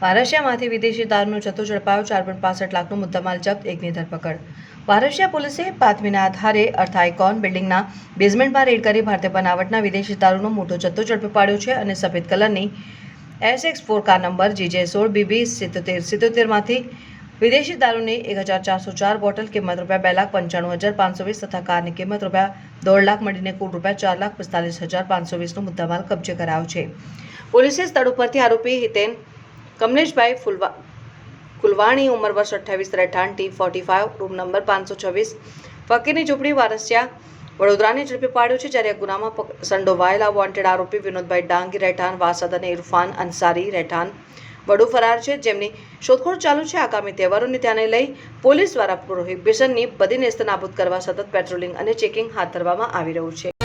વારસિયામાંથી વિદેશી દારૂનો જથ્થો ઝડપાયો, 4.65 લાખનો મુદ્દામાલ જપ્ત, એકની ધરપકડ। વારસિયા પોલીસે બાતમીના આધારે અર્થ આઇકોન બિલ્ડિંગના બેઝમેન્ટમાં રેડ કરી ભારતીય બનાવટના વિદેશી દારૂનો મોટો જથ્થો ઝડપી પાડ્યો છે અને સફેદ કલરની SX4 કાર નંબર GJ16BB 77માંથી વિદેશી દારૂની 1404 બોટલ કિંમત ₹2,95,520 તથા કારની કિંમત ₹2 લાખ મળીને કુલ ₹4,45,520નો મુદ્દામાલ કબજે કરાયો છે। પોલીસે સ્થળ ઉપરથી આરોપી હિતેન કમલેશભાઈ કુલવાણી ઉંમર વર્ષ 28 રહેઠાણ T45 રૂમ નંબર 526 ફકીરની ઝૂંપડી વારસિયા વડોદરાને ઝડપી પાડ્યો છે, જ્યારે આ ગુનામાં સંડોવાયેલા વોન્ટેડ આરોપી વિનોદભાઈ ડાંગી રહેઠાણ વાસદ અને ઇરફાન અંસારી રહેઠાણ વડુ ફરાર છે, જેમની શોધખોળ ચાલુ છે। આગામી તહેવારોને ધ્યાને લઈ પોલીસ દ્વારા પ્રોહિબિશનની બધી નેસ્તનાબૂદ કરવા સતત પેટ્રોલિંગ અને ચેકિંગ હાથ ધરવામાં આવી રહ્યું છે।